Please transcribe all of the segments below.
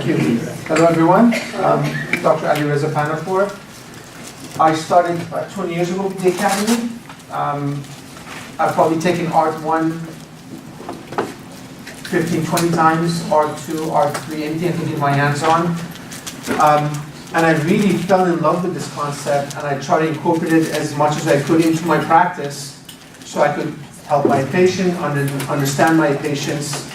Thank you. Hello, everyone. Dr. Ali Reza Panahpour. I started about 20 years ago with the Academy. I've probably taken Art 1 15, 20 times, Art 2, Art 3, anything I can get my hands on. And I really fell in love with this concept, and I try to incorporate it as much as I could into my practice so I could help my patient, understand my patients.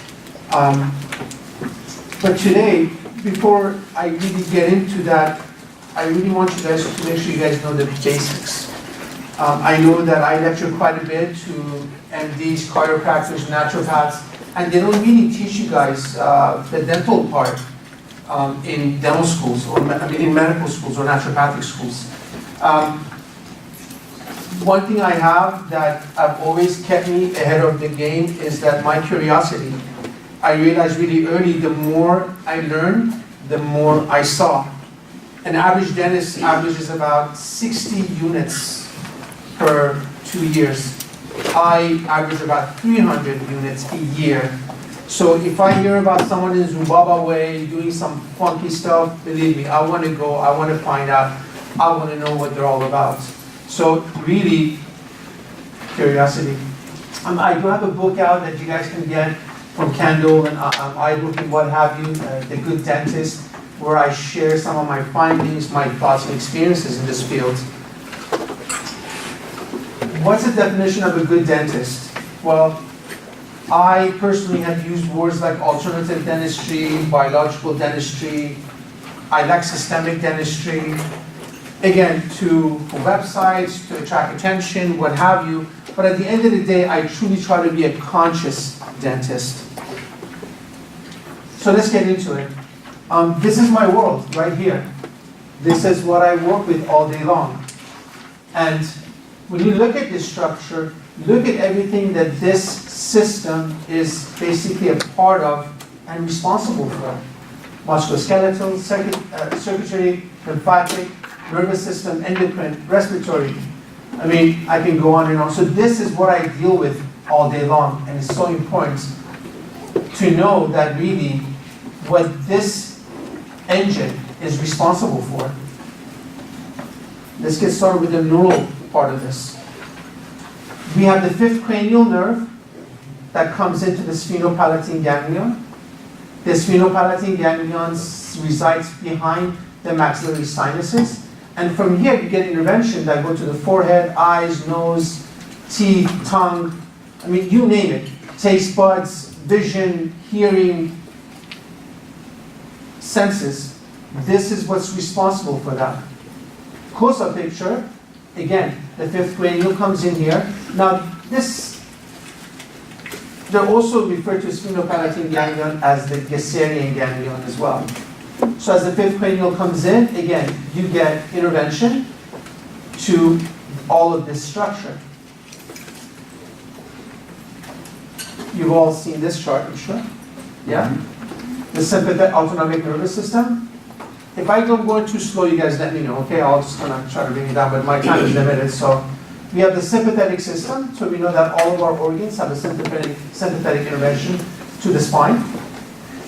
But today, before I really get into that, I really want you guys to make sure you guys know the basics. I know that I lecture quite a bit to MDs, chiropractors, naturopaths, and they don't really teach you guys the dental part in dental schools, or in medical schools or naturopathic schools. One thing I have that I've always kept me ahead of the game is that my curiosity. I realized really early, the more I learned, the more I saw. An average dentist averages about 60 units per 2 years. I average about 300 units a year. So if I hear about someone in Zimbabwe doing some funky stuff, believe me, I want to go, I want to find out, I want to know what they're all about. So really, curiosity. I do have a book out that you guys can get from Kendall and iBook and what have you, The Good Dentist, where I share some of my findings, my thoughts and experiences in this field. What's the definition of a good dentist? Well, I personally have used words like alternative dentistry, biological dentistry. I like systemic dentistry. Again, for websites, to attract attention, what have you. But at the end of the day, I truly try to be a conscious dentist. So let's get into it. This is my world right here. This is what I work with all day long. And when you look at this structure, look at everything that this system is basically a part of and responsible for. Musculoskeletal, circulatory, lymphatic, nervous system, endocrine, respiratory. I mean, I can go on and on. So this is what I deal with all day long, and it's so important to know that really what this engine is responsible for. Let's get started with the neural part of this. We have the fifth cranial nerve that comes into the sphenopalatine ganglion. The sphenopalatine ganglion resides behind the maxillary sinuses. And from here, you get intervention that go to the forehead, eyes, nose, teeth, tongue. I mean, you name it. Taste buds, vision, hearing, senses. This is what's responsible for that. Close-up picture. Again, the fifth cranial comes in here. Now, they're also referred to sphenopalatine ganglion as the Gasserian ganglion as well. So as the fifth cranial comes in, again, you get intervention to all of this structure. You've all seen this chart, I'm sure. Yeah? The sympathetic autonomic nervous system. If I don't go too slow, you guys let me know, okay? I'll just kind of try to bring it down, but my time is limited. So we have the sympathetic system, so we know that all of our organs have a sympathetic intervention to the spine.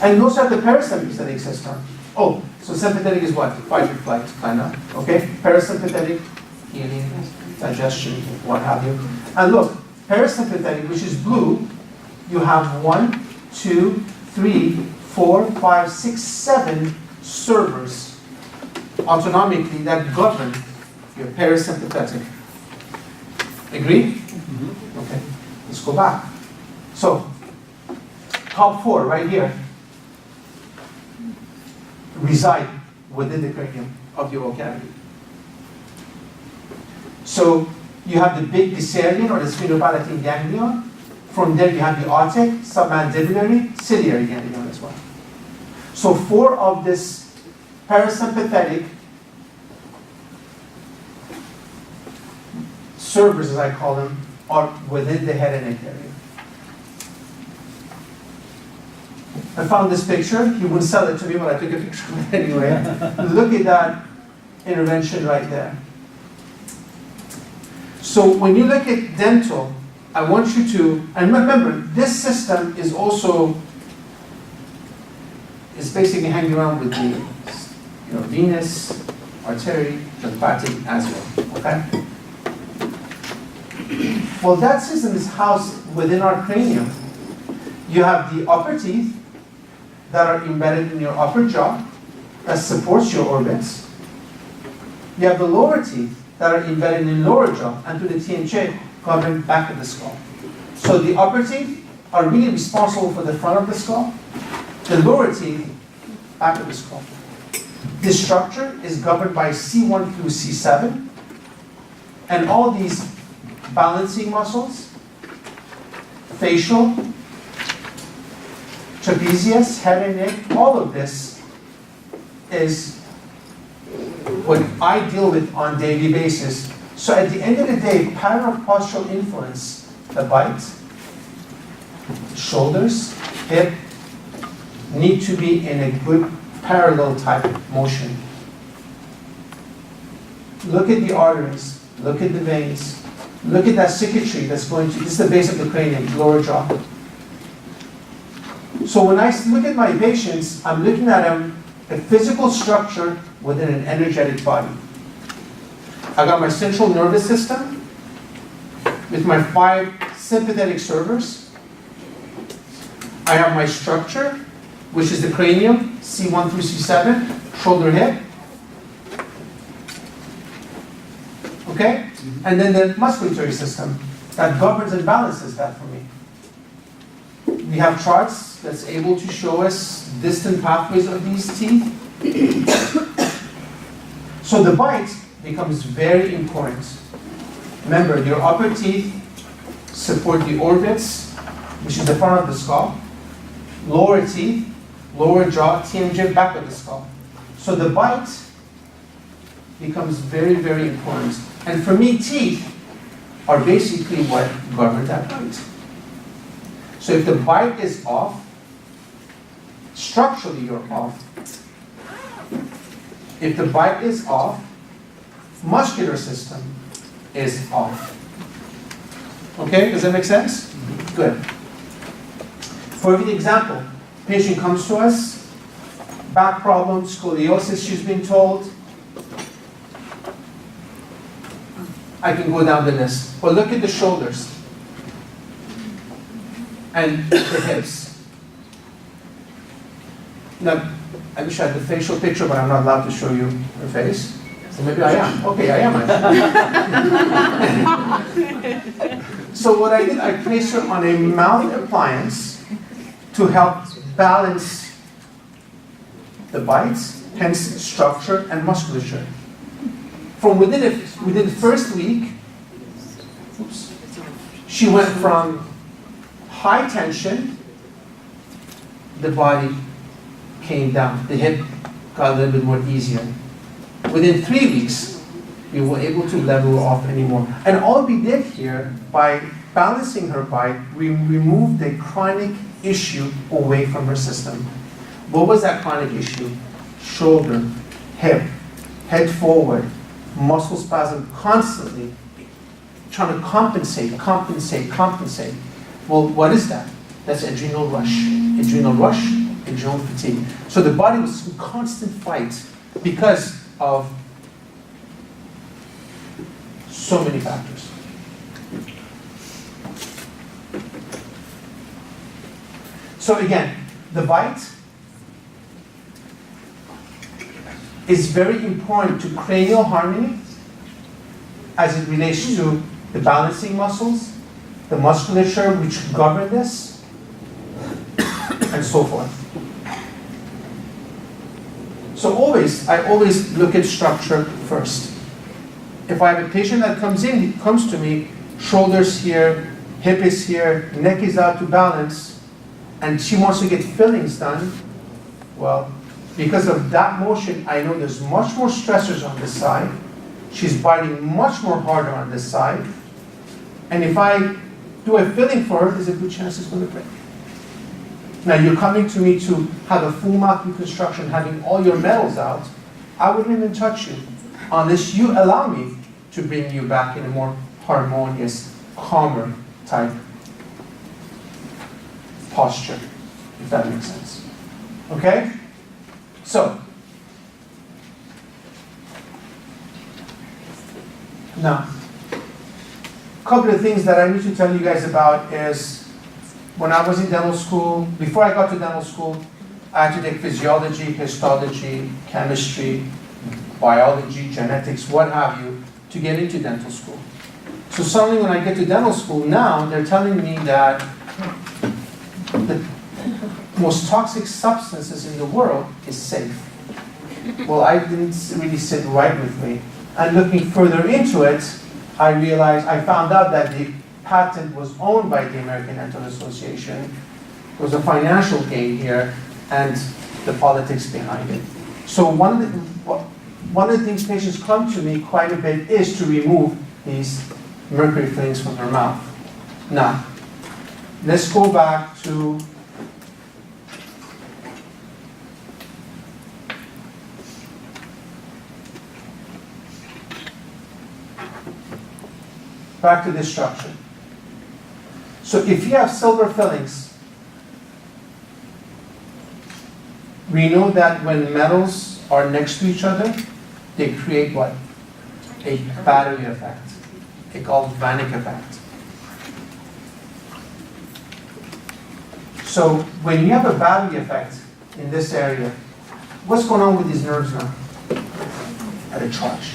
And we also have the parasympathetic system. Oh, so sympathetic is what? Fight or flight, kind of, okay? Parasympathetic, healing, digestion, what have you. And look, parasympathetic, which is blue, you have 1, 2, 3, 4, 5, 6, 7 servers autonomically that govern your parasympathetic. Agree? Mm-hmm. Okay, let's go back. So, top 4 right here reside within the cranium of your oral cavity. So, you have the big Gasserian or the sphenopalatine ganglion. From there, you have the otic, submandibulary, ciliary ganglion as well. So 4 of this parasympathetic servers, as I call them, are within the head and neck area. I found this picture. He wouldn't sell it to me, but I took a picture of it anyway. Look at that intervention right there. So when you look at dental, I want you to, and remember, this system is also is basically hanging around with the venous, artery, lymphatic as well, okay? Well, that system is housed within our cranium. You have the upper teeth that are embedded in your upper jaw that supports your orbits. You have the lower teeth that are embedded in lower jaw and to the TMJ covering back of the skull. So the upper teeth are really responsible for the front of the skull. The lower teeth, back of the skull. This structure is governed by C1 through C7, and all these balancing muscles, facial, trapezius, head and neck, all of this is what I deal with on a daily basis. So at the end of the day, pattern of postural influence, the bite, the shoulders, hip, need to be in a good parallel type motion. Look at the arteries, look at the veins, look at that circuitry that's going to, this is the base of the cranium, lower jaw. So when I look at my patients, I'm looking at a physical structure within an energetic body. I got my central nervous system with my 5 sympathetic servers. I have my structure, which is the cranium, C1 through C7, shoulder, hip. Okay? And then the musculatory system that governs and balances that for me. We have charts that's able to show us distant pathways of these teeth. So the bite becomes very important. Remember, your upper teeth support the orbits, which is the front of the skull. Lower teeth, lower jaw, TMJ, back of the skull. So the bite becomes very, very important. And for me, teeth are basically what govern that bite. So if the bite is off, structurally you're off. If the bite is off, muscular system is off. Okay, does that make sense? Good. For example, patient comes to us, back problem, scoliosis, she's been told. I can go down the list. But look at the shoulders and the hips. Now, I wish I had the facial picture, but I'm not allowed to show you her face. So maybe I am. Okay, I am. So what I did, I placed her on a mouth appliance to help balance the bites, hence structure and musculature. From within the first week, she went from high tension, the body came down, the hip got a little bit more easier. Within 3 weeks, we were able to level her off anymore. And all we did here, by balancing her bite, we removed the chronic issue away from her system. What was that chronic issue? Shoulder, hip, head forward, muscle spasm, constantly trying to compensate. Well, what is that? That's adrenal rush, adrenal fatigue. So the body was in constant fight because of so many factors. So again, the bite is very important to cranial harmony as it relates to the balancing muscles, the musculature which govern this, and so forth. So I always look at structure first. If I have a patient that comes to me, shoulders here, hip is here, neck is out to balance, and she wants to get fillings done, well, because of that motion, I know there's much more stressors on this side. She's biting much more harder on this side. And if I do a filling for her, there's a good chance it's going to break. Now, you're coming to me to have a full mouth reconstruction, having all your metals out. I wouldn't even touch you unless you allow me to bring you back in a more harmonious, calmer type posture, if that makes sense. Okay? So, now, a couple of things that I need to tell you guys about is when I was in dental school, before I got to dental school, I had to take physiology, histology, chemistry, biology, genetics, what have you, to get into dental school. So suddenly when I get to dental school now, they're telling me that the most toxic substances in the world is safe. Well, I didn't really sit right with me. And looking further into it, I found out that the patent was owned by the American Dental Association. There was a financial gain here and the politics behind it. So one of the things patients come to me quite a bit is to remove these mercury fillings from their mouth. Now, let's go back to this structure. So if you have silver fillings, we know that when metals are next to each other, they create what? A battery effect, a galvanic effect. So when you have a battery effect in this area, what's going on with these nerves now? At a charge.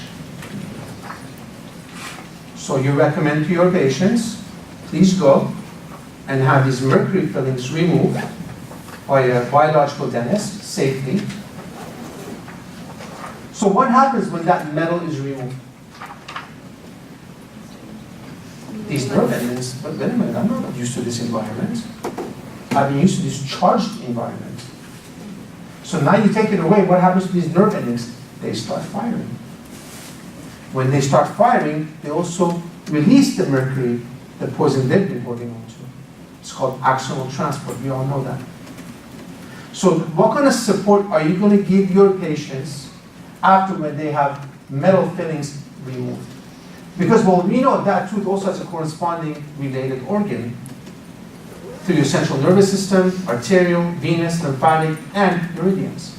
So you recommend to your patients, please go and have these mercury fillings removed by a biological dentist safely. So what happens when that metal is removed? These nerve endings, but wait a minute, I'm not used to this environment. I've been used to this charged environment. So now you take it away, what happens to these nerve endings? They start firing. When they start firing, they also release the mercury, the poison they've been holding on to. It's called axonal transport, we all know that. So what kind of support are you going to give your patients after when they have metal fillings removed? Because, well, we know that tooth also has a corresponding related organ through your central nervous system, arterial, venous, lymphatic, and meridians.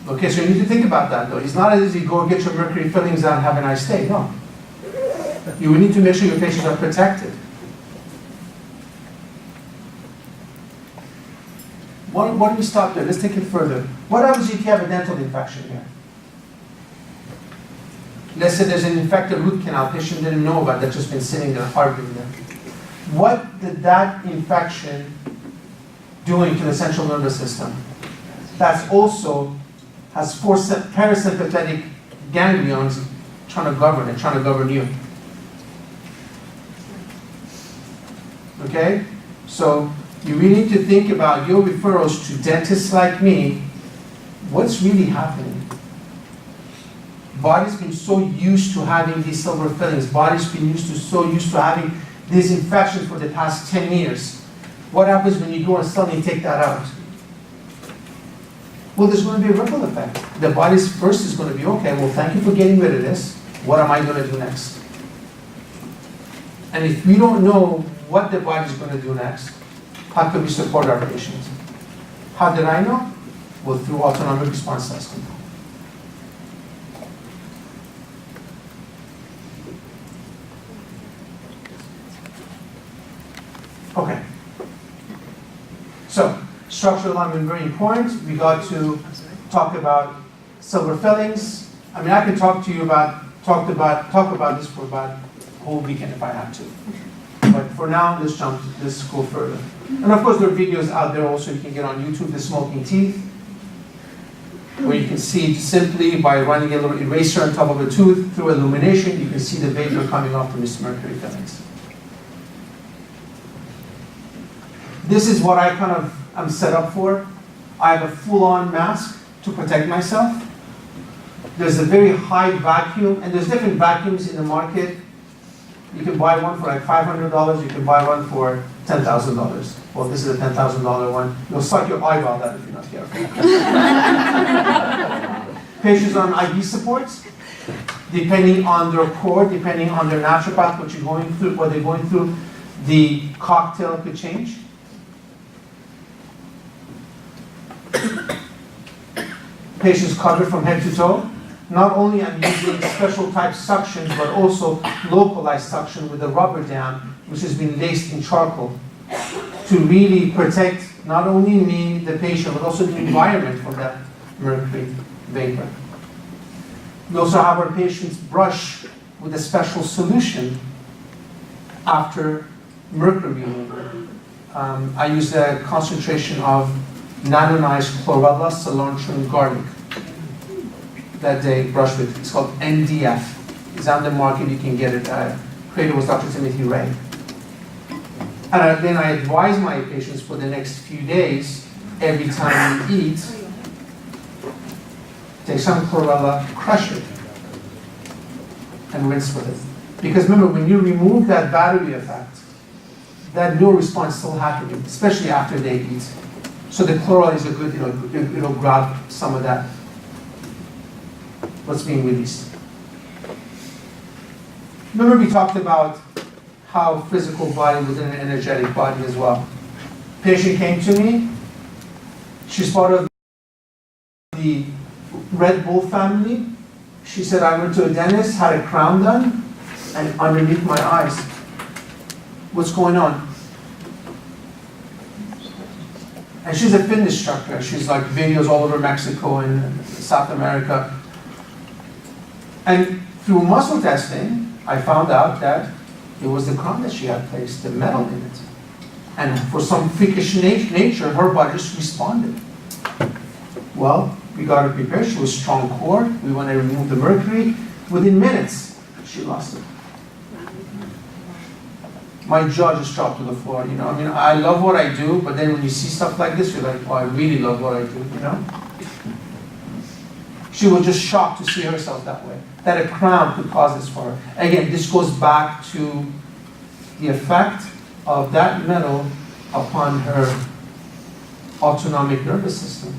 Okay, so you need to think about that though. It's not as easy go get your mercury fillings out and have a nice day, no. You need to make sure your patients are protected. Why don't we stop there? Let's take it further. What happens if you have a dental infection here? Let's say there's an infected root canal, patient didn't know about that, just been sitting there harboring there. What did that infection doing to the central nervous system? That's also has four parasympathetic ganglions trying to govern it, trying to govern you. Okay? So you really need to think about your referrals to dentists like me. What's really happening? Body's been so used to having these silver fillings. Body's been so used to having these infections for the past 10 years. What happens when you go and suddenly take that out? Well, there's going to be a ripple effect. The body's first is going to be, okay, well, thank you for getting rid of this. What am I going to do next? And if we don't know what the body's going to do next, how can we support our patients? How did I know? Well, through autonomic response testing. Okay. So, structural alignment very important. We got to talk about silver fillings. I mean, I can talk about this for about a whole weekend if I have to. But for now, let's go further. And of course, there are videos out there also you can get on YouTube, the smoking teeth, where you can see simply by running a little eraser on top of a tooth through illumination, you can see the vapor coming off from this mercury fillings. This is what I I'm set up for. I have a full-on mask to protect myself. There's a very high vacuum, and there's different vacuums in the market. You can buy one for like $500, you can buy one for $10,000. Well, this is a $10,000 one. You'll suck your eyeball out if you're not careful. Patients on IV supports, depending on their core, depending on their naturopath, what they're going through, the cocktail could change. patient's covered from head to toe. Not only I'm using special type suctions, but also localized suction with a rubber dam, which has been laced in charcoal to really protect not only me, the patient, but also the environment from that mercury vapor. We also have our patients brush with a special solution after mercury removal. I use a concentration of nanonized chlorella, cilantro, and garlic that they brush with. It's called NDF. It's on the market, you can get it. Creator was Dr. Timothy Ray. And then I advise my patients for the next few days, every time you eat, take some chlorella, crush it, and rinse with it. Because remember, when you remove that battery effect, that neural response is still happening, especially after they eat. So the chlorella is a good, it'll grab some of that, what's being released. Remember we talked about how physical body within an energetic body as well. Patient came to me, she's part of the Red Bull family. She said, I went to a dentist, had a crown done, and underneath my eyes. What's going on? And she's a fitness instructor. She's like videos all over Mexico and South America. And through muscle testing, I found out that it was the crown that she had placed, the metal in it. And for some freakish nature, her body just responded. Well, we got her prepared. She was strong core. We went and removed the mercury. Within minutes, she lost it. My jaw just dropped to the floor, I love what I do, but then when you see stuff like this, you're like, oh, I really love what I do, She was just shocked to see herself that way, that a crown could cause this for her. Again, this goes back to the effect of that metal upon her autonomic nervous system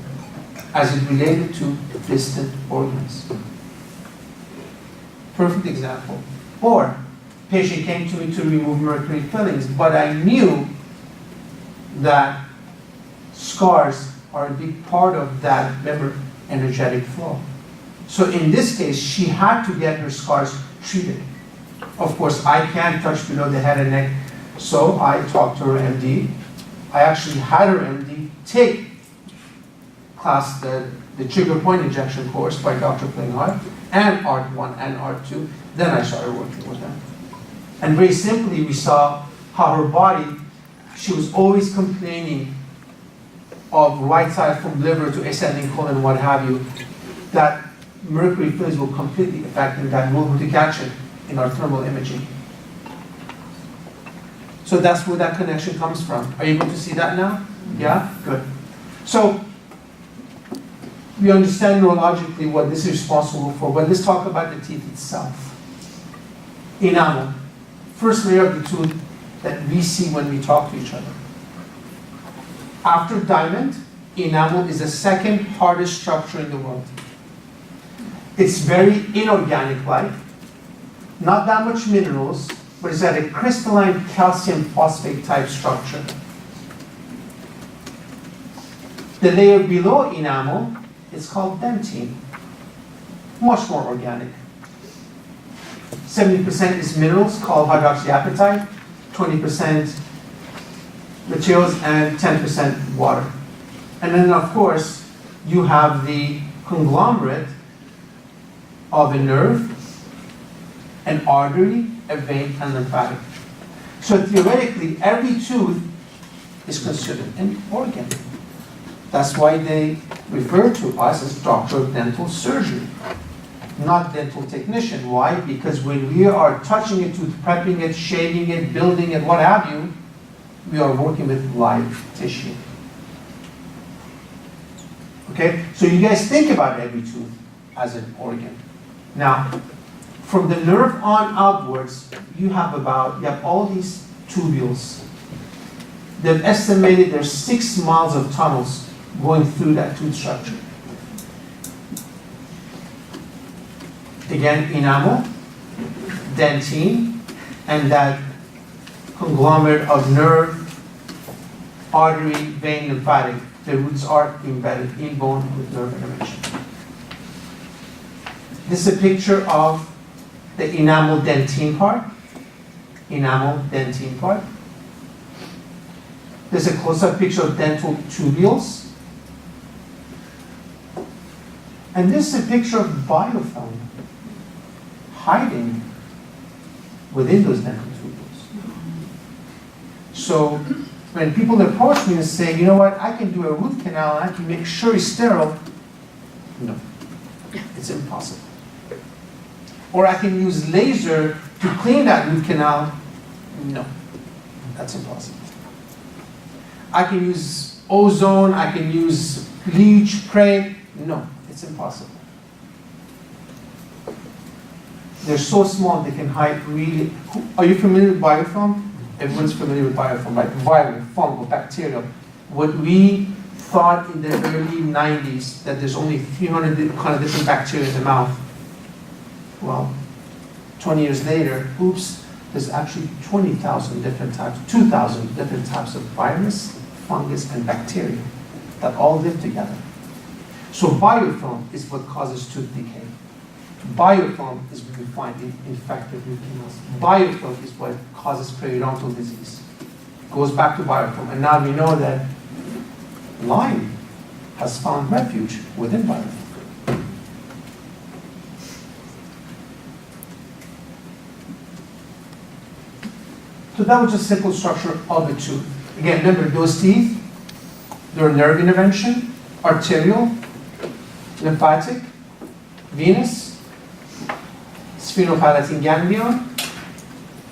as it related to distant organs. Perfect example. Or, patient came to me to remove mercury fillings, but I knew that scars are a big part of that, remember, energetic flow. So in this case, she had to get her scars treated. Of course, I can't touch below the head and neck, so I talked to her MD. I actually had her MD take the trigger point injection course by Dr. Klinghardt, and Art 1 and Art 2. Then I started working with them. And very simply, we saw how her body, she was always complaining of right side from liver to ascending colon, what have you, that mercury fillings will completely affect and that we're able to catch it in our thermal imaging. So that's where that connection comes from. Are you able to see that now? Yeah? Good. So we understand neurologically what this is responsible for, but let's talk about the teeth itself. Enamel. First layer of the tooth that we see when we talk to each other. After diamond, enamel is the second hardest structure in the world. It's very inorganic-like, not that much minerals, but it's at a crystalline calcium phosphate type structure. The layer below enamel is called dentine, much more organic. 70% is minerals called hydroxyapatite, 20% materials, and 10% water. And then, of course, you have the conglomerate of a nerve, an artery, a vein, and lymphatic. So theoretically, every tooth is considered an organ. That's why they refer to us as doctor of dental surgery, not dental technician. Why? Because when we are touching a tooth, prepping it, shading it, building it, what have you, we are working with live tissue. Okay? So you guys think about every tooth as an organ. Now, from the nerve on outwards, you have all these tubules. They've estimated there's 6 miles of tunnels going through that tooth structure. Again, enamel, dentine, and that conglomerate of nerve, artery, vein, lymphatic. The roots are embedded in bone with nerve innervation. This is a picture of the enamel dentine part. Enamel dentine part. There's a close-up picture of dental tubules. And this is a picture of biofilm hiding within those dental tubules. So when people approach me and say, you know what, I can do a root canal and I can make sure it's sterile, no, it's impossible. Or I can use laser to clean that root canal, no, that's impossible. I can use ozone, I can use bleach, spray, no, it's impossible. They're so small they can hide really. Are you familiar with biofilm? Everyone's familiar with biofilm, right? Viral, fungal, bacterial. What we thought in the early 90s that there's only 300 kind of different bacteria in the mouth. Well, 20 years later, oops, there's actually 20,000 different types, 2,000 different types of virus, fungus, and bacteria that all live together. So biofilm is what causes tooth decay. Biofilm is what we find in infected root canals. Biofilm is what causes periodontal disease. Goes back to biofilm. And now we know that Lyme has found refuge within biofilm. So that was just simple structure of the tooth. Again, remember those teeth, they're nerve intervention, arterial, lymphatic, venous, sphenopalatine ganglion,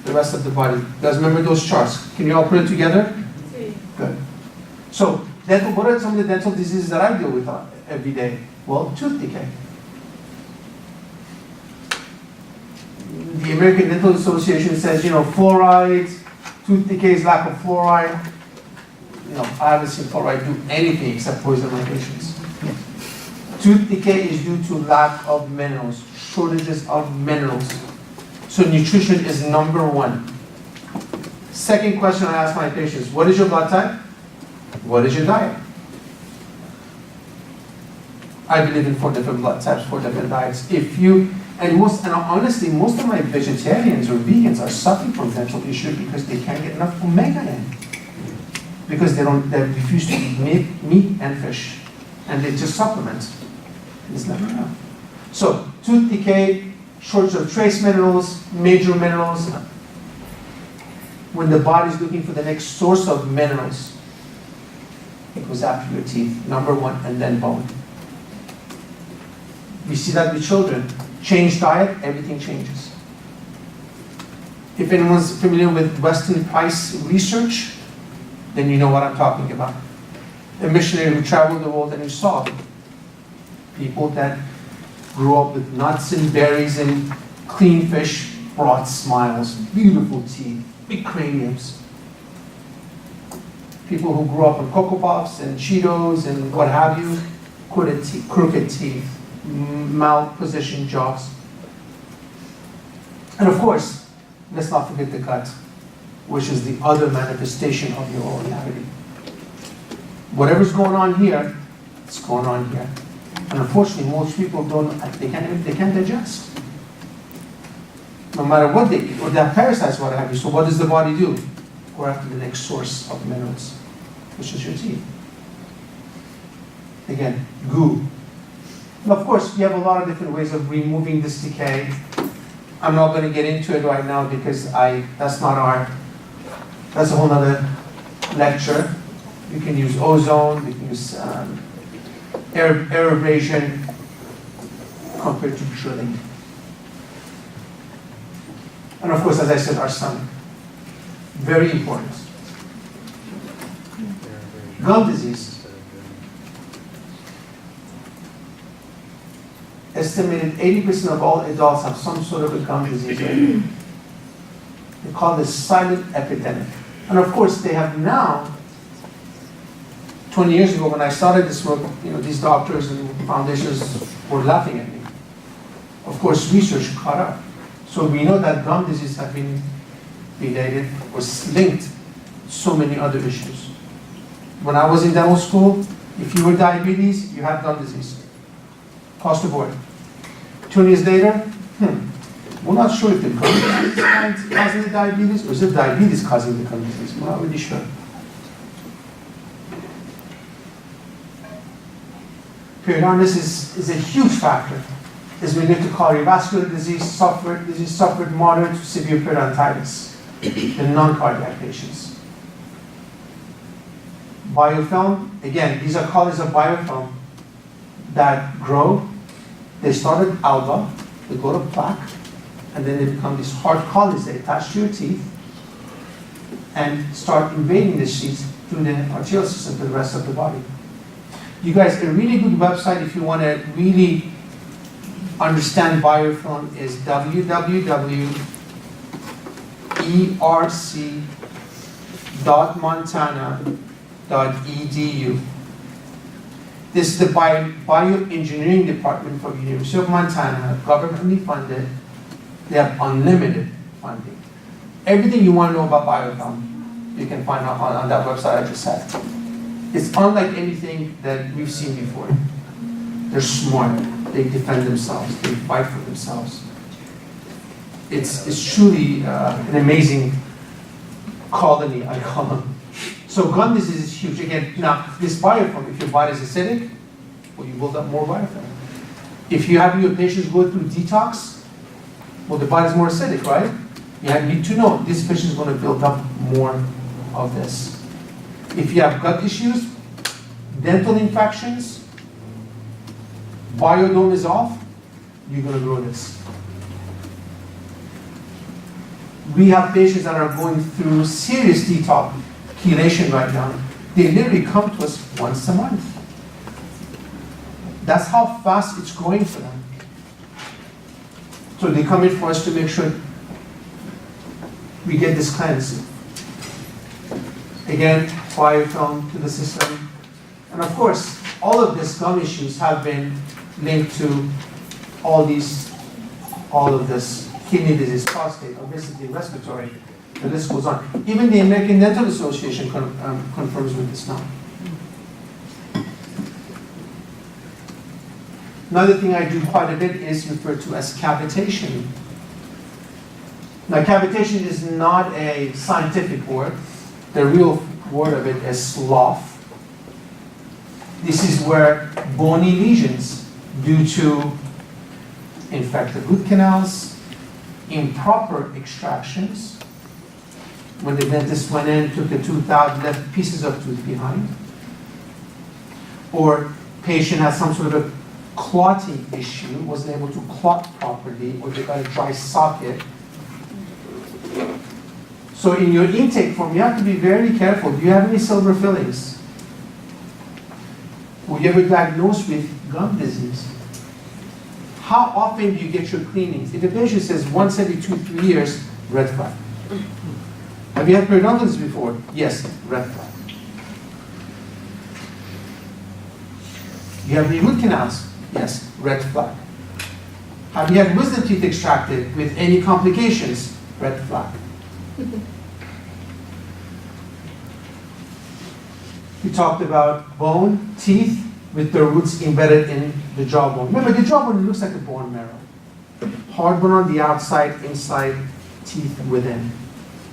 the rest of the body. Guys, remember those charts? Can you all put it together? Good. So, what are some of the dental diseases that I deal with every day? Well, tooth decay. The American Dental Association says, fluoride, tooth decay is lack of fluoride. I haven't seen fluoride do anything except poison my patients. Tooth decay is due to lack of minerals, shortages of minerals. So nutrition is number one. Second question I ask my patients, what is your blood type? What is your diet? I believe in 4 different blood types, 4 different diets. Honestly, most of my vegetarians or vegans are suffering from dental issues because they can't get enough omega in. Because they refuse to eat meat and fish. And they just supplement. It's never enough. So, tooth decay, shortage of trace minerals, major minerals. When the body's looking for the next source of minerals, it goes after your teeth, number one, and then bone. We see that with children. Change diet, everything changes. If anyone's familiar with Weston Price research, then you know what I'm talking about. A missionary who traveled the world and who saw people that grew up with nuts and berries and clean fish, broad smiles, beautiful teeth, big craniums. People who grew up on Cocoa Puffs and Cheetos and what have you, crooked teeth, malpositioned jaws. And of course, let's not forget the gut, which is the other manifestation of your oral cavity. Whatever's going on here, it's going on here. And unfortunately, most people they can't digest. No matter what they eat, or they have parasites, what have you. So what does the body do? Go after the next source of minerals, which is your teeth. Again, goo. And of course, you have a lot of different ways of removing this decay. I'm not going to get into it right now because that's a whole other lecture. You can use ozone, you can use air abrasion compared to drilling. And of course, as I said, our stomach. Very important. Gum disease. Estimated 80% of all adults have some sort of a gum disease. They call this silent epidemic. And of course, they have now, 20 years ago when I started this work, these doctors and foundations were laughing at me. Of course, research caught up. So we know that gum disease has been related or linked to so many other issues. When I was in dental school, if you were diabetes, you had gum disease. Across the board. 2 years later, we're not sure if the gum disease is causing the diabetes or is it diabetes causing the gum disease. We're not really sure. Periodontitis is a huge factor. Is related to cardiovascular disease, suffered moderate to severe periodontitis in non-cardiac patients. Biofilm, again, these are colonies of biofilm that grow. They start at alba, they go to plaque, and then they become these hard colonies. They attach to your teeth and start invading the sheaths through the arterial system to the rest of the body. You guys, a really good website if you want to really understand biofilm is www.erc.montana.edu. This is the bioengineering department for the University of Montana, governmentally funded. They have unlimited funding. Everything you want to know about biofilm, you can find out on that website I just said. It's unlike anything that we've seen before. They're smart. They defend themselves. They fight for themselves. It's truly an amazing colony, I call them. So gum disease is huge. Again, now this biofilm, if your body is acidic, well, you build up more biofilm. If you have your patients go through detox, well, the body's more acidic, right? You need to know this patient is going to build up more of this. If you have gut issues, dental infections, biodome is off, you're going to grow this. We have patients that are going through serious detoxification right now. They literally come to us once a month. That's how fast it's growing for them. So they come in for us to make sure we get this cleanse. Again, biofilm to the system. And of course, all of these gum issues have been linked to all of this kidney disease, prostate, obesity, respiratory. The list goes on. Even the American Dental Association confirms with this now. Another thing I do quite a bit is referred to as cavitation. Now, cavitation is not a scientific word. The real word of it is slough. This is where bony lesions due to infected root canals, improper extractions, when the dentist went in, took a tooth out, left pieces of tooth behind, or patient has some sort of clotting issue, wasn't able to clot properly, or they got a dry socket. So in your intake form, you have to be very careful. Do you have any silver fillings? Were you ever diagnosed with gum disease? How often do you get your cleanings? If a patient says once every 2-3 years, red flag. Have you had periodontitis before? Yes, red flag. Do you have any root canals? Yes, red flag. Have you had wisdom teeth extracted with any complications? Red flag. We talked about bone, teeth, with the roots embedded in the jawbone. Remember, the jawbone looks like a bone marrow. Hard bone on the outside, inside, teeth within.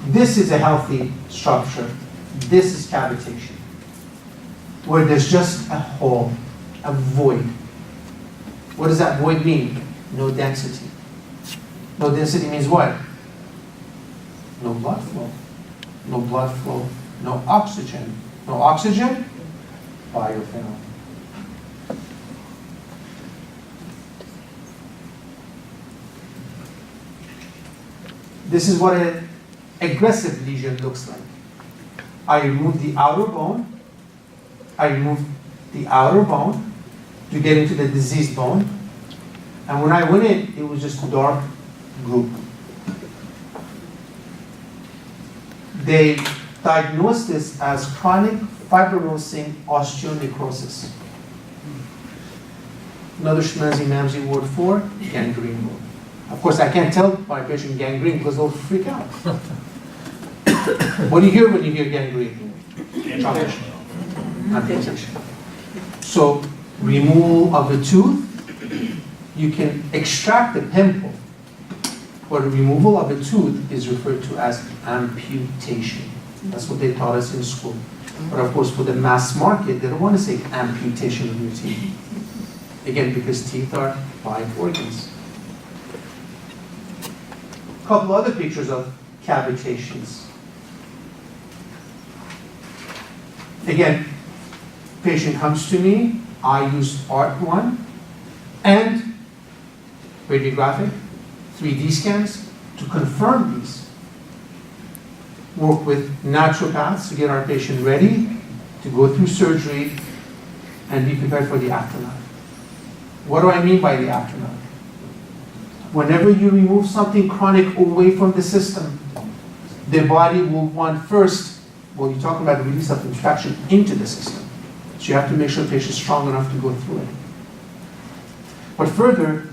This is a healthy structure. This is cavitation, where there's just a hole, a void. What does that void mean? No density. No density means what? No blood flow. No blood flow. No oxygen. No oxygen? Biofilm. This is what an aggressive lesion looks like. I remove the outer bone. I remove the outer bone to get into the diseased bone. And when I went in, it was just a dark goop. They diagnosed this as chronic fibrosing osteonecrosis. Another schmancy-mamsy word for gangrene wound. Of course, I can't tell my patient gangrene because they'll freak out. What do you hear when you hear gangrene? Amputation. So, removal of the tooth, you can extract the pimple, but removal of a tooth is referred to as amputation. That's what they taught us in school. But of course, for the mass market, they don't want to say amputation of your teeth. Again, because teeth are live organs. A couple other pictures of cavitations. Again, patient comes to me, I use Art 1 and radiographic 3D scans to confirm these. Work with naturopaths to get our patient ready to go through surgery and be prepared for the aftermath. What do I mean by the aftermath? Whenever you remove something chronic away from the system, the body will want first, well, you talk about the release of infection into the system. So you have to make sure the patient is strong enough to go through it. But further,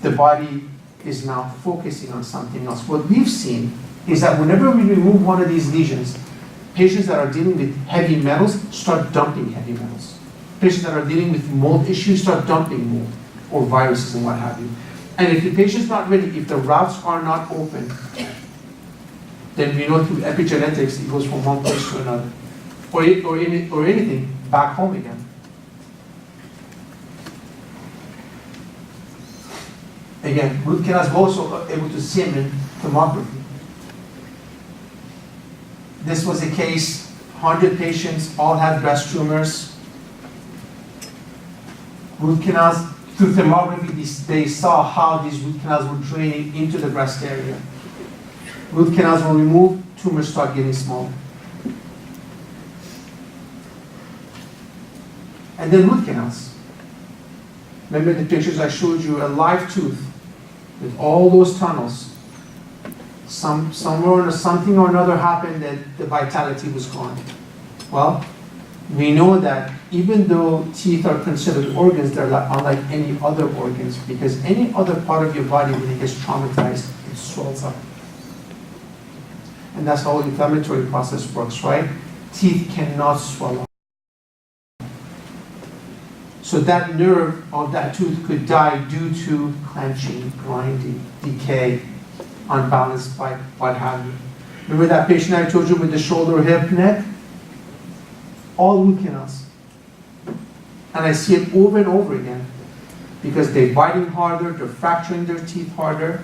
the body is now focusing on something else. What we've seen is that whenever we remove one of these lesions, patients that are dealing with heavy metals start dumping heavy metals. Patients that are dealing with mold issues start dumping mold or viruses and what have you. And if the patient's not ready, if the routes are not open, then we know through epigenetics it goes from one place to another. Or anything, back home again. Again, root canals are also able to see them in tomography. This was a case, 100 patients, all had breast tumors. Root canals, through thermography, they saw how these root canals were draining into the breast area. Root canals were removed, tumors start getting smaller. And then root canals. Remember the pictures I showed you, a live tooth with all those tunnels. Somewhere or something or another happened that the vitality was gone. Well, we know that even though teeth are considered organs, they're unlike any other organs, because any other part of your body, when it gets traumatized, it swells up. And that's how the inflammatory process works, right? Teeth cannot swell up. So that nerve of that tooth could die due to clenching, grinding, decay, unbalanced by what have you. Remember that patient I told you with the shoulder, hip, neck? All root canals. And I see it over and over again because they're biting harder, they're fracturing their teeth harder,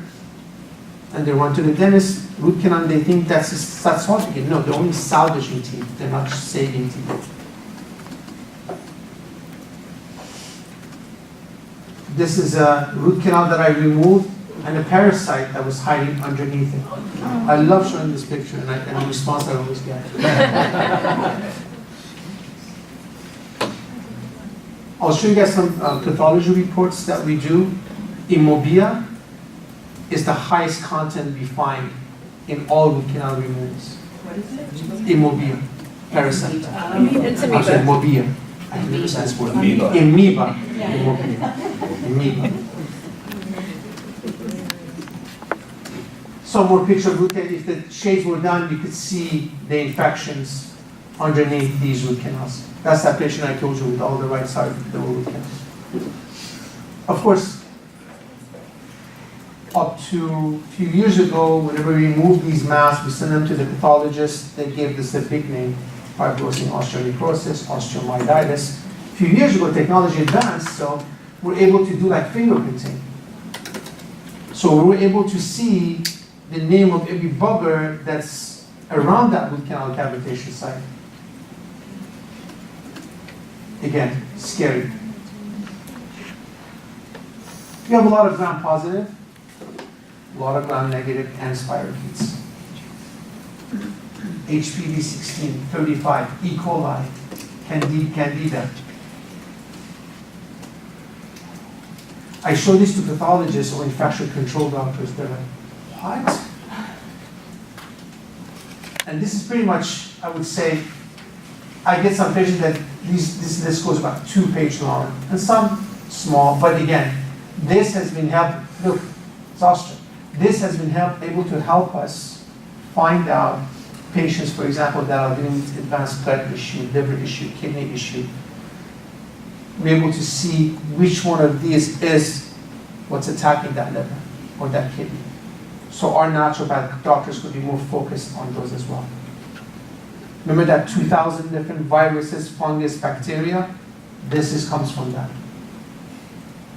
and they run to the dentist, root canal, and they think that's solving it. No, they're only salvaging teeth, they're not saving teeth. This is a root canal that I removed and a parasite that was hiding underneath it. I love showing this picture and the response I always get. I'll show you guys some pathology reports that we do. Immobia is the highest content we find in all root canal removals. What is it? Immobia, parasite. It's I'm sorry, mobia. I can never say this word. Amoeba. Amoeba. Some more picture of root canal. If the shades were done, you could see the infections underneath these root canals. That's that patient I told you with all the right side of the root canals. Of course, up to a few years ago, whenever we removed these masks, we sent them to the pathologist. They gave this a big name, fibrosing osteonecrosis, osteomyelitis. A few years ago, technology advanced, so we're able to do like fingerprinting. So we were able to see the name of every bugger that's around that root canal cavitation site. Again, scary. We have a lot of gram-positive, a lot of gram-negative, and spirochetes. HPV 16, 35, E. coli, Candida. I show this to pathologists or infection control doctors. They're like, what? And this is pretty much, I would say, I get some patients that this list goes about 2 pages long, and some small, but again, this has been look, exhaustion. This has been able to help us find out patients, for example, that are dealing with advanced gut issue, liver issue, kidney issue. we're able to see which one of these is what's attacking that liver or that kidney. So our naturopathic doctors could be more focused on those as well. Remember that 2,000 different viruses, fungus, bacteria? Comes from that.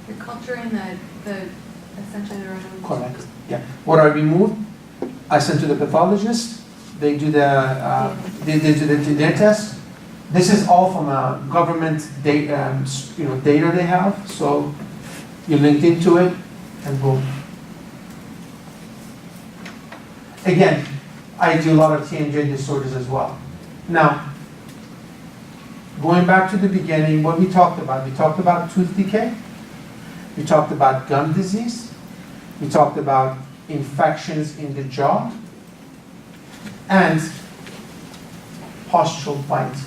You're culturing the essentially the rodent. Correct. Yeah. What I remove, I send to the pathologist. They do the they do the DNA test. This is all from a government data, data they have. So you link into it, and boom. Again, I do a lot of TMJ disorders as well. Now, going back to the beginning, what we talked about tooth decay, we talked about gum disease, we talked about infections in the jaw, and postural bite.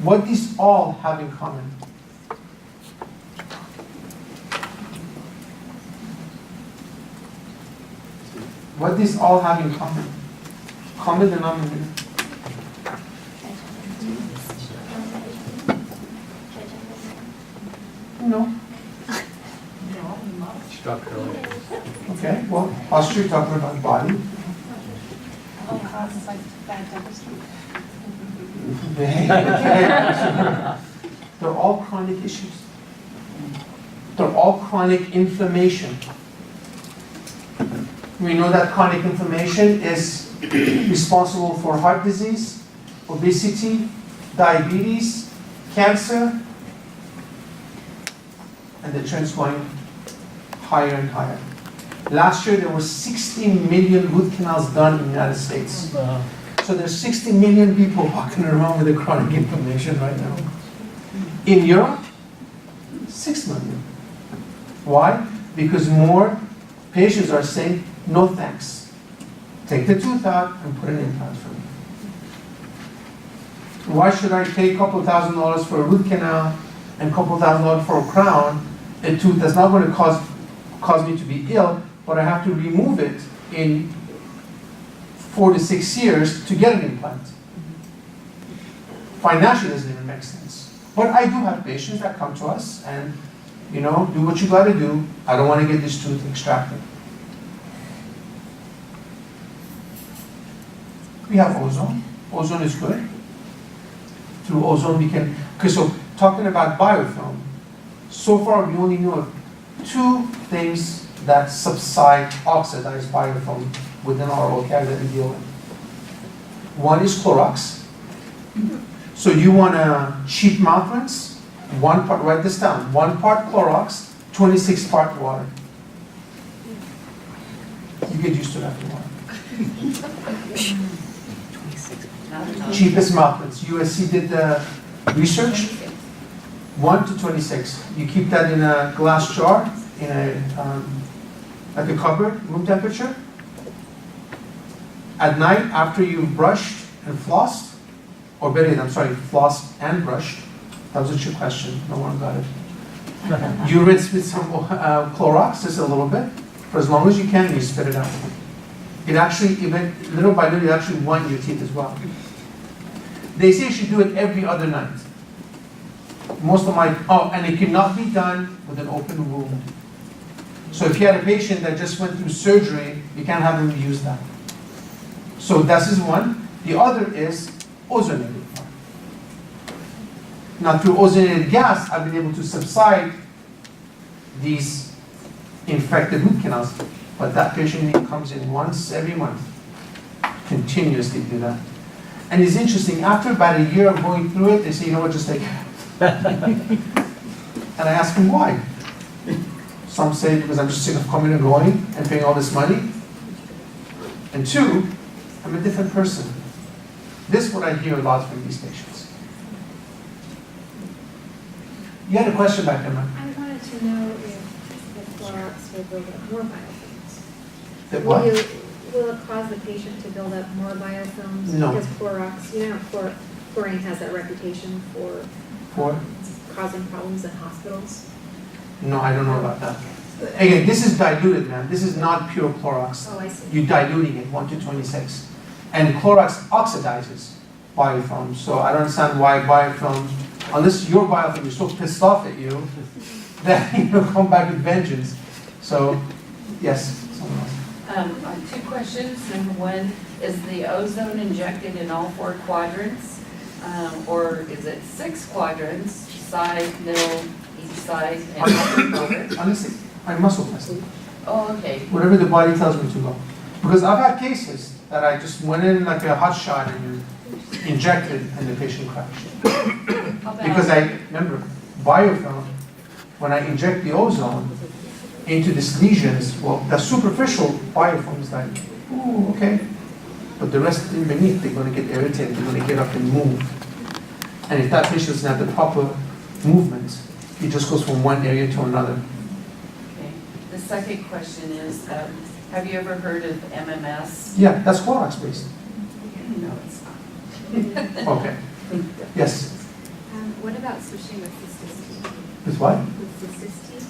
What these all have in common? What these all have in common? Common denominator. No. Structurally. Okay, well, posture, talking about body. All causes like bad dentistry. They're all chronic issues. They're all chronic inflammation. We know that chronic inflammation is responsible for heart disease, obesity, diabetes, cancer, and the trend's going higher and higher. Last year, there were 60 million root canals done in the United States. So there's 60 million people walking around with a chronic inflammation right now. In Europe, 6 million. Why? Because more patients are saying, no thanks. Take the tooth out and put an implant for me. Why should I pay a couple $1,000s for a root canal and a couple $1,000s for a crown, a tooth that's not going to cause me to be ill, but I have to remove it in 4 to 6 years to get an implant? Financially, it doesn't even make sense. But I do have patients that come to us and, do what you got to do. I don't want to get this tooth extracted. We have ozone. Ozone is good. Through ozone we can, okay, so talking about biofilm, so far we only know of 2 things that subside, oxidize biofilm within our oral cavity that we deal with. One is Clorox. So you want a cheap mouth rinse, 1 part, write this down, 1 part Clorox, 26 part water. You get used to that for a while. Cheapest mouth rinse. USC did the research. 1 to 26. You keep that in a glass jar, in a like a cupboard, room temperature. At night, after you've brushed and flossed, or better yet, flossed and brushed. That was your question. No one got it. You rinse with some Clorox, just a little bit, for as long as you can, and you spit it out. It actually, little by little, it actually whiten your teeth as well. They say you should do it every other night. And it cannot be done with an open wound. So if you had a patient that just went through surgery, you can't have them use that. So this is one. The other is ozonated. Now through ozonated gas, I've been able to subside these infected root canals. But that patient comes in once every month. Continuously do that. And it's interesting, after about a year of going through it, they say, just take it. And I ask them why. Some say because I'm just sick of coming and going and paying all this money. And 2, I'm a different person. This is what I hear a lot from these patients. You had a question back there, man. I wanted to know if the Clorox will build up more biofilms. That what? Will it cause the patient to build up more biofilms? No. Because Clorox, chlorine has that reputation for causing problems in hospitals. No, I don't know about that. Again, this is diluted, man. This is not pure Clorox. Oh, I see. You're diluting it, 1 to 26. And Clorox oxidizes. Biofilm. So I don't understand why Biofilm, unless your Biofilm is so pissed off at you, that you'll come back with vengeance. So, yes, someone else. 2 questions. Number 1, is the ozone injected in all 4 quadrants? Or is it 6 quadrants, side, middle, each side, and upper over? Honestly, I muscle test. Oh, okay. Whatever the body tells me to go. Because I've had cases that I just went in like a hot shot and injected and the patient crashed. Because I, remember, biofilm, when I inject the ozone into these lesions, well, the superficial biofilm is like, ooh, okay. But the rest beneath, they're going to get irritated, they're going to get up and move. And if that patient doesn't have the proper movement, it just goes from one area to another. Okay. The second question is, have you ever heard of MMS? Yeah, that's Clorox based. No, it's not. Okay. Yes. What about switching with cystitis? With what? With cystitis?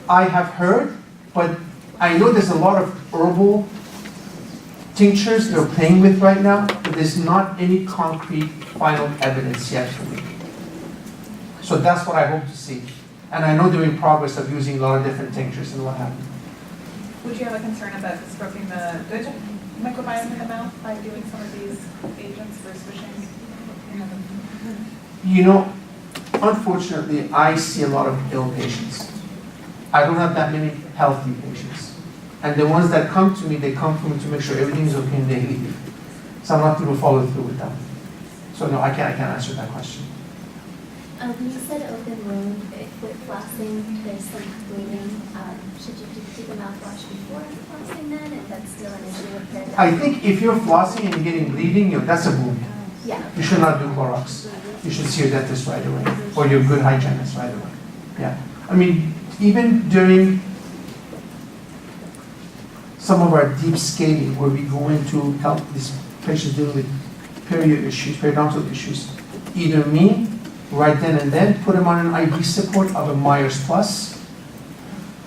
I have heard, but I know there's a lot of herbal tinctures they're playing with right now, but there's not any concrete final evidence yet for me. So that's what I hope to see. And I know they're in progress of using a lot of different tinctures and what have you. Would you have a concern about disrupting the good microbiome in the mouth by doing some of these agents for swishing? You know, unfortunately, I see a lot of ill patients. I don't have that many healthy patients. And the ones that come to me, they come to me to make sure everything's okay and they leave. So I'm not going to follow through with them. So no, I can't answer that question. You said open wound, if with flossing, there's some bleeding. Should you do the mouthwash before flossing then, if that's still an issue with periodontitis? I think if you're flossing and you're getting bleeding, that's a wound. Yeah. You should not do Clorox. You should see your dentist right away, or your good hygienist right away. Yeah. I mean, even during some of our deep scaling, where we go in to help these patients deal with periodontal issues, either me, right then and then, put them on an IV support of a Myers Plus,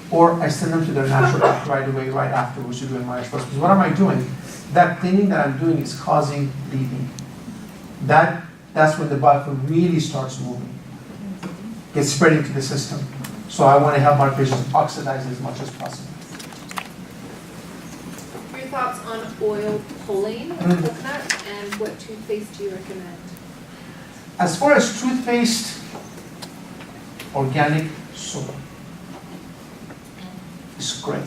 or I send them to their naturopath right away, right afterwards to do a Myers Plus. Because what am I doing? That cleaning that I'm doing is causing bleeding. That's when the biofilm really starts moving, gets spread into the system. So I want to help our patients oxidize as much as possible. Your thoughts on oil pulling of coconut, and what toothpaste do you recommend? As far as toothpaste, organic soap is great.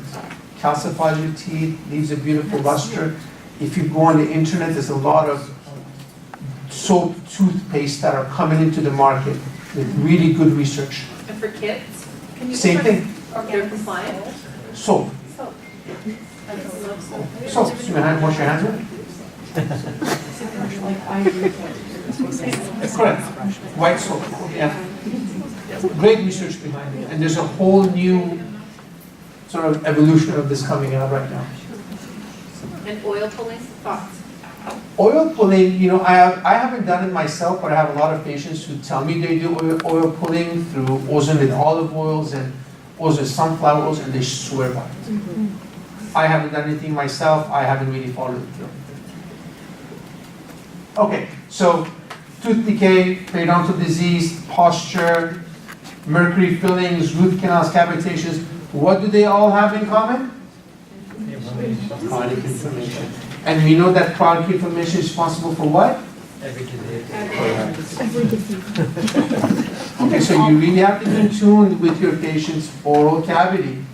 Calcifies your teeth, leaves a beautiful luster. If you go on the internet, there's a lot of soap toothpaste that are coming into the market with really good research. And for kids? Can you Same thing. They're compliant? Soap. Soap. Soap. So wash your hands with it? Correct. White soap. Yeah. Great research behind it. And there's a whole new sort of evolution of this coming out right now. And oil pulling, thoughts? Oil pulling, you know, I haven't done it myself, but I have a lot of patients who tell me they do oil pulling through ozone olive oils and ozone sunflower oils, and they swear by it. I haven't done anything myself. I haven't really followed it through. Okay, so tooth decay, periodontal disease, posture, mercury fillings, root canals, cavitations. What do they all have in common? Chronic inflammation. And we know that chronic inflammation is responsible for what? Every disease. Okay, so you really have to be in tune with your patient's oral cavity.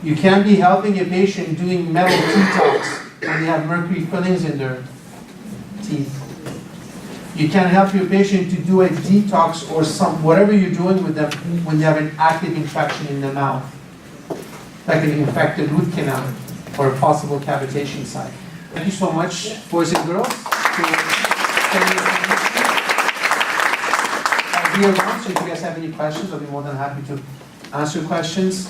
You can't be helping a patient doing metal detox when they have mercury fillings in their teeth. You can't help your patient to do a detox or whatever you're doing with them when they have an active infection in the mouth, like an infected root canal or a possible cavitation site. Thank you so much, boys and girls. I'll be around, so if you guys have any questions, I'll be more than happy to answer questions.